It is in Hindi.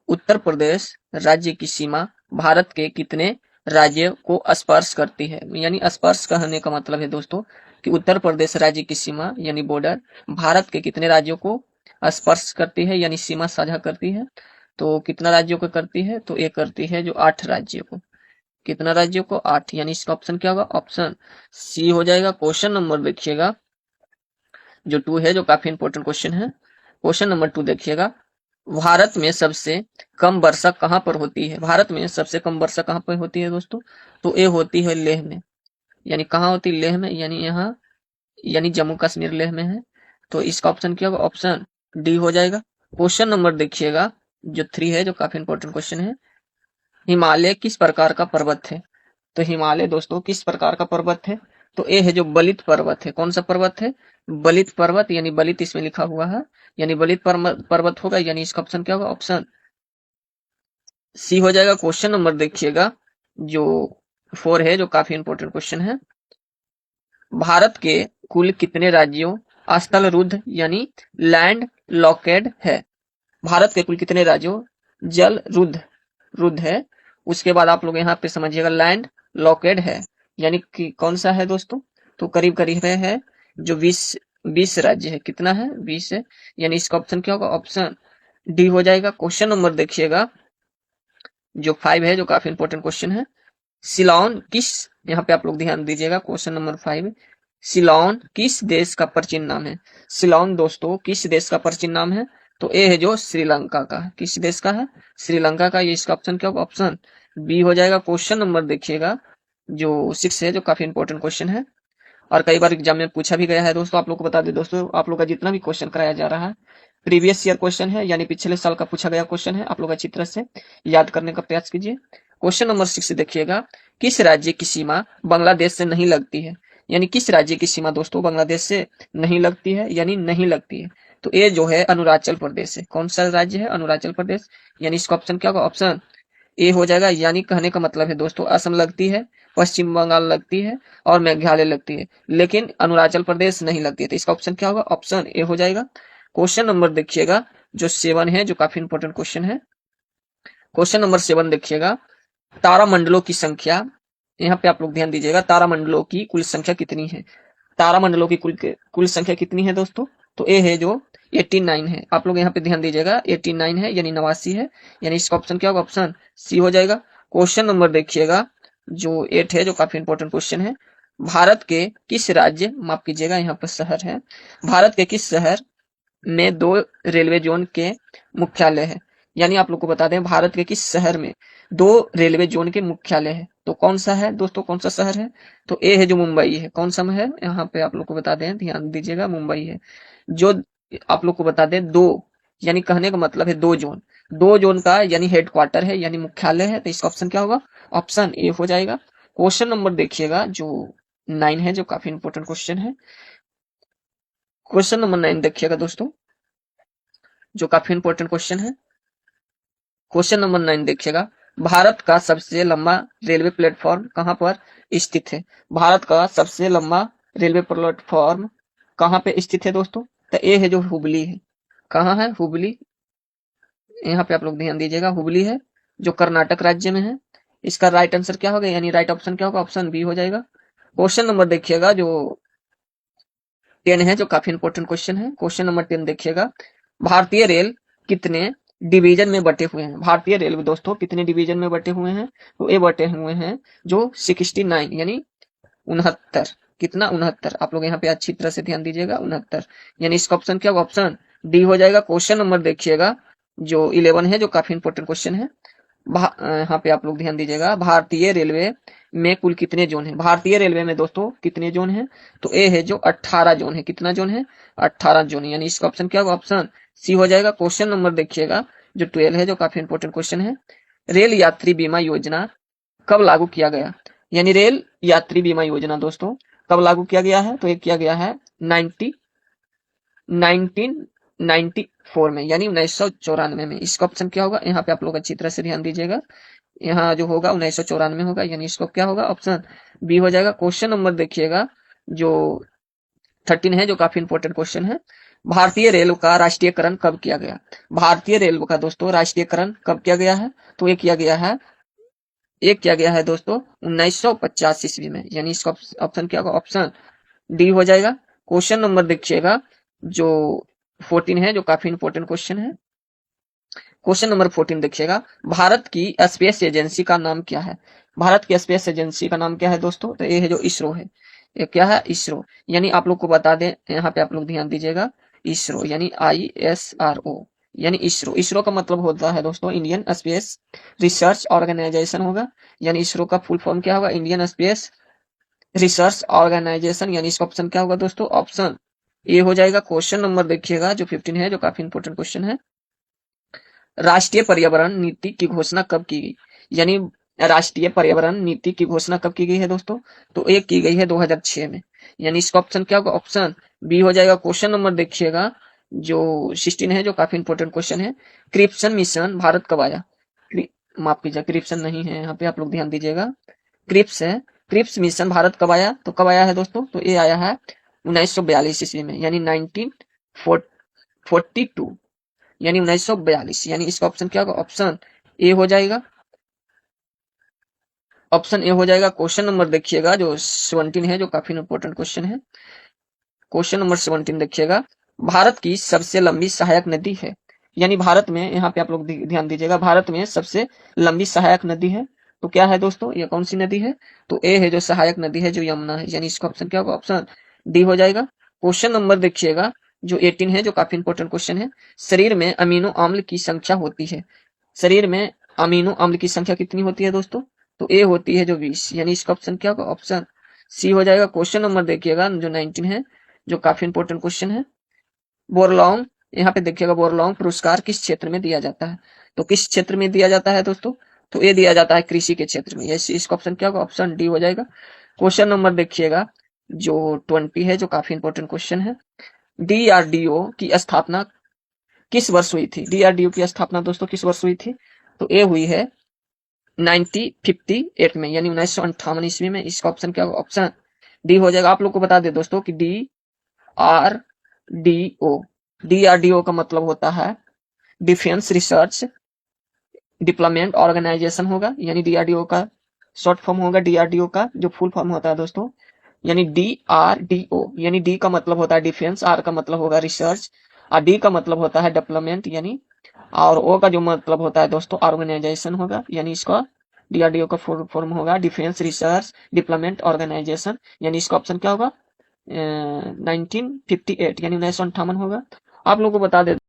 उत्तर प्रदेश राज्य की सीमा भारत के कितने राज्यों को स्पर्श करती है? यानी स्पर्श कहने का मतलब है दोस्तों कि उत्तर प्रदेश राज्य की सीमा यानी बॉर्डर भारत के कितने राज्यों को स्पर्श करती है यानी सीमा साझा करती है। तो कितना राज्यों को करती है? तो ये करती है जो 8 राज्यों को। कितना राज्यों को? 8। यानी इसका ऑप्शन क्या होगा? ऑप्शन सी हो जाएगा। क्वेश्चन नंबर देखिएगा जो 2 है, जो काफी इंपॉर्टेंट क्वेश्चन है। क्वेश्चन नंबर 2 देखिएगा, भारत में सबसे कम वर्षा कहाँ पर होती है? भारत में सबसे कम वर्षा कहाँ पर होती है दोस्तों? तो ये होती है लेह में। यानी कहाँ होती है? लेह में, यानी यहाँ, यानी जम्मू कश्मीर लेह में है। तो इसका ऑप्शन क्या होगा? ऑप्शन डी हो जाएगा। क्वेश्चन नंबर देखिएगा जो 3 है, जो काफी इंपॉर्टेंट क्वेश्चन है, हिमालय किस प्रकार का पर्वत है? तो हिमालय दोस्तों किस प्रकार का पर्वत है? तो ये है जो बलित पर्वत है। कौन सा पर्वत है? बलित पर्वत, यानी बलित इसमें लिखा हुआ है, यानी बलित पर्वत होगा। यानी इसका ऑप्शन क्या होगा? ऑप्शन सी हो जाएगा। क्वेश्चन नंबर देखिएगा जो 4 है, जो काफी इंपॉर्टेंट क्वेश्चन है, भारत के कुल कितने राज्यों स्थल रुद्ध यानी लैंड लॉकेड है? भारत के कुल कितने राज्यों जल रुद्ध रुद्ध है? उसके बाद आप लोग यहाँ पे समझिएगा लैंड लॉकेड है, यानी कि कौन सा है दोस्तों? तो करीब करीब है जो 20 राज्य है। कितना है? 20 है। यानी इसका ऑप्शन क्या होगा? ऑप्शन डी हो जाएगा। क्वेश्चन नंबर देखिएगा जो 5 है, जो काफी इंपॉर्टेंट क्वेश्चन है, सिलोन किस, यहाँ पे आप लोग ध्यान दीजिएगा, क्वेश्चन नंबर 5, सिलोन किस देश का प्राचीन नाम है? सिलोन दोस्तों किस देश का प्राचीन नाम है? तो ए है जो श्रीलंका का। किस देश का है? श्रीलंका का। ये इसका ऑप्शन क्या होगा? ऑप्शन बी हो जाएगा। क्वेश्चन नंबर देखिएगा जो 6 है, जो काफी इंपॉर्टेंट क्वेश्चन है और कई बार एग्जाम में पूछा भी गया है दोस्तों। आप लोग को बता दें दोस्तों, आप लोग का जितना भी क्वेश्चन कराया जा रहा है प्रीवियस ईयर क्वेश्चन है, यानी पिछले साल का पूछा गया क्वेश्चन है। आप लोग अच्छी तरह से याद करने का प्रयास कीजिए। क्वेश्चन नंबर 6 देखिएगा, किस राज्य की सीमा बांग्लादेश से नहीं लगती है? यानी किस राज्य की सीमा दोस्तों बांग्लादेश से नहीं लगती है, यानी नहीं लगती है? तो ये जो है अरुणाचल प्रदेश है। कौन सा राज्य है? अरुणाचल प्रदेश। यानी इसका ऑप्शन क्या होगा? ऑप्शन ए हो जाएगा। यानी कहने का मतलब है दोस्तों असम लगती है, पश्चिम बंगाल लगती है और मेघालय लगती है, लेकिन अरुणाचल प्रदेश नहीं लगती है। तो इसका ऑप्शन क्या होगा? ऑप्शन ए हो जाएगा। क्वेश्चन नंबर देखिएगा जो 7 है, जो काफी इंपॉर्टेंट क्वेश्चन है। क्वेश्चन नंबर 7 देखिएगा, तारामंडलों की संख्या, यहाँ पे आप लोग ध्यान दीजिएगा, तारामंडलों की कुल संख्या कितनी है? तारामंडलों की कुल संख्या कितनी है दोस्तों? तो ए है जो 89 है। आप लोग यहाँ पे ध्यान दीजिएगा, 89 है, यानी 89 है। यानी इसका ऑप्शन क्या होगा? ऑप्शन सी हो जाएगा। क्वेश्चन नंबर देखिएगा जो 8 है, जो काफी इंपॉर्टेंट क्वेश्चन है, भारत के किस राज्य, माफ कीजिएगा यहाँ पर शहर है, भारत के किस शहर में 2 रेलवे जोन के मुख्यालय है? यानी आप लोग को बता दें भारत के किस शहर में 2 रेलवे जोन के मुख्यालय है? तो कौन सा है दोस्तों? कौन सा शहर है? तो ए है जो मुंबई है। कौन सा में है? यहाँ पे आप लोग को बता दें, ध्यान दीजिएगा, मुंबई है। जो आप लोग को बता दें 2, यानी कहने का मतलब है 2 जोन, 2 जोन का यानी हेडक्वार्टर है, यानी मुख्यालय है। तो इसका ऑप्शन क्या होगा? ऑप्शन ए हो जाएगा। क्वेश्चन नंबर देखिएगा जो 9 है, जो काफी इंपॉर्टेंट क्वेश्चन है। क्वेश्चन नंबर 9 देखिएगा दोस्तों जो काफी इंपॉर्टेंट क्वेश्चन है। क्वेश्चन नंबर 9 देखिएगा, भारत का सबसे लंबा रेलवे प्लेटफॉर्म कहां पर स्थित है? भारत का सबसे लंबा रेलवे प्लेटफॉर्म कहां पे स्थित है दोस्तों? तो ए है जो हुबली है। कहाँ है? हुबली। यहाँ पे आप लोग ध्यान दीजिएगा, हुबली है जो कर्नाटक राज्य में है। इसका राइट आंसर क्या होगा, यानी राइट ऑप्शन क्या होगा? ऑप्शन बी हो जाएगा। क्वेश्चन नंबर देखिएगा जो 10 है, जो काफी इंपॉर्टेंट क्वेश्चन है। क्वेश्चन नंबर 10 देखिएगा, भारतीय रेल कितने डिवीजन में बटे हुए हैं? भारतीय रेल दोस्तों कितने डिवीजन में बटे हुए हैं? तो ये बटे हुए हैं जो 69, यानी 69। कितना? 69। आप लोग यहाँ पे अच्छी तरह से ध्यान दीजिएगा, 69। यानी इसका ऑप्शन क्या होगा? ऑप्शन डी हो जाएगा। क्वेश्चन नंबर देखिएगा जो 11 है, जो काफी इंपॉर्टेंट क्वेश्चन है। यहाँ पे आप लोग ध्यान दीजिएगा, भारतीय रेलवे में कुल कितने जोन है? भारतीय रेलवे में दोस्तों कितने जोन है? तो ए है जो 18 जोन है। कितना जोन है? 18 जोन। यानी इसका ऑप्शन क्या होगा? ऑप्शन सी हो जाएगा। क्वेश्चन नंबर देखिएगा जो 12 है, जो काफी इंपॉर्टेंट क्वेश्चन है, रेल यात्री बीमा योजना कब लागू किया गया? यानी रेल यात्री बीमा योजना दोस्तों कब लागू किया गया है? तो ये किया गया है 1994 में, यानी 1994 में। इसका ऑप्शन क्या होगा? यहाँ पे आप लोग अच्छी तरह से ध्यान दीजिएगा, यहाँ जो होगा 1994 होगा, यानी इसको क्या होगा? ऑप्शन बी हो जाएगा। क्वेश्चन नंबर देखिएगा जो 13 है, जो काफी इंपॉर्टेंट क्वेश्चन है, भारतीय रेल का राष्ट्रीयकरण कब किया गया? भारतीय रेल का दोस्तों राष्ट्रीयकरण कब किया गया है? तो ये किया गया है दोस्तों 1950 ईस्वी में, यानी इसका ऑप्शन क्या होगा? ऑप्शन डी हो जाएगा। क्वेश्चन नंबर देखिएगा जो 14 है, जो काफी इंपॉर्टेंट क्वेश्चन है। क्वेश्चन नंबर 14 देखिएगा, भारत की स्पेस एजेंसी का नाम क्या है? भारत की स्पेस एजेंसी का नाम क्या है दोस्तों? तो ये है जो इसरो है। ये क्या है? इसरो। यानी आप लोग को बता दें, यहाँ पे आप लोग ध्यान दीजिएगा, इसरो यानी ISRO, यानी इसरो। इसरो का मतलब होता है दोस्तों इंडियन स्पेस रिसर्च ऑर्गेनाइजेशन होगा। यानी इसरो का फुल फॉर्म क्या होगा? Indian space research organisation. यानी इसका ऑप्शन क्या होगा दोस्तों? ऑप्शन ए हो जाएगा। क्वेश्चन नंबर देखिएगा जो 15 है, जो काफी इंपॉर्टेंट क्वेश्चन है, राष्ट्रीय पर्यावरण नीति की घोषणा कब की गई? यानी राष्ट्रीय पर्यावरण नीति की घोषणा कब की गई है दोस्तों? तो एक की गई है 2006 में। यानी इसका ऑप्शन क्या होगा? ऑप्शन बी हो जाएगा। क्वेश्चन नंबर देखिएगा जो 16 है, जो काफी इंपॉर्टेंट क्वेश्चन है, क्रिप्सन मिशन भारत कब आया? माफ कीजिए, क्रिप्सन नहीं है, यहाँ पे आप लोग ध्यान दीजिएगा, क्रिप्स है। क्रिप्स मिशन भारत कब आया? तो कब आया है दोस्तों? तो ये आया है 1942 ईस्वी में, यानी 1942, यानी 1942। यानी इसका ऑप्शन क्या होगा? ऑप्शन ए हो जाएगा। ऑप्शन ए हो जाएगा। क्वेश्चन नंबर देखिएगा जो 17 है, जो काफी इंपॉर्टेंट क्वेश्चन है। क्वेश्चन नंबर 17 देखिएगा, भारत की सबसे लंबी सहायक नदी है। यानी भारत में, यहाँ पे आप लोग ध्यान दीजिएगा, भारत में सबसे लंबी सहायक नदी है। तो क्या है दोस्तों? ये कौन सी नदी है? तो ए है जो सहायक नदी है, जो यमुना है। यानी इसका ऑप्शन क्या होगा? ऑप्शन डी हो जाएगा। क्वेश्चन नंबर देखिएगा जो 18 है, जो काफी इंपॉर्टेंट क्वेश्चन है, शरीर में अमीनो अम्ल की संख्या होती है। शरीर में अमीनो अम्ल की संख्या कितनी होती है दोस्तों? तो ए होती है जो 20। यानी इसका ऑप्शन क्या होगा? ऑप्शन सी हो जाएगा। क्वेश्चन नंबर देखिएगा जो 19 है, जो काफी इंपॉर्टेंट क्वेश्चन है, बोरलॉन्ग, यहाँ पे देखिएगा बोरलॉन्ग पुरस्कार किस क्षेत्र में दिया जाता है? तो किस क्षेत्र में दिया जाता है दोस्तों? तो ये दिया जाता है कृषि के क्षेत्र में। इसका ऑप्शन क्या होगा? ऑप्शन डी हो जाएगा। क्वेश्चन नंबर देखिएगा जो 20 है, जो काफी इंपॉर्टेंट क्वेश्चन है, DRDO की स्थापना किस वर्ष हुई थी? DRDO की स्थापना दोस्तों किस वर्ष हुई थी? तो ये हुई है 1958 में, यानी 1958 ईस्वी में। इसका ऑप्शन क्या होगा? ऑप्शन डी हो जाएगा। आप लोग को बता दे दोस्तों कि DRDO का मतलब होता है डिफेंस रिसर्च डिप्लोमेंट ऑर्गेनाइजेशन होगा। यानी DRDO का शॉर्ट फॉर्म होगा, DRDO का जो फुल फॉर्म होता है दोस्तों, यानी DRDO। यानी डी का मतलब होता है डिफेंस, आर का मतलब होगा रिसर्च, और डी का मतलब होता है डेवलपमेंट, यानी और ओ का जो मतलब होता है दोस्तों ऑर्गेनाइजेशन होगा। यानी इसका DRDO का फुल फॉर्म होगा डिफेंस रिसर्च डिप्लोमेंट ऑर्गेनाइजेशन। यानी इसका ऑप्शन क्या होगा? 1958, यानी 1958 होगा। आप लोगों को बता दे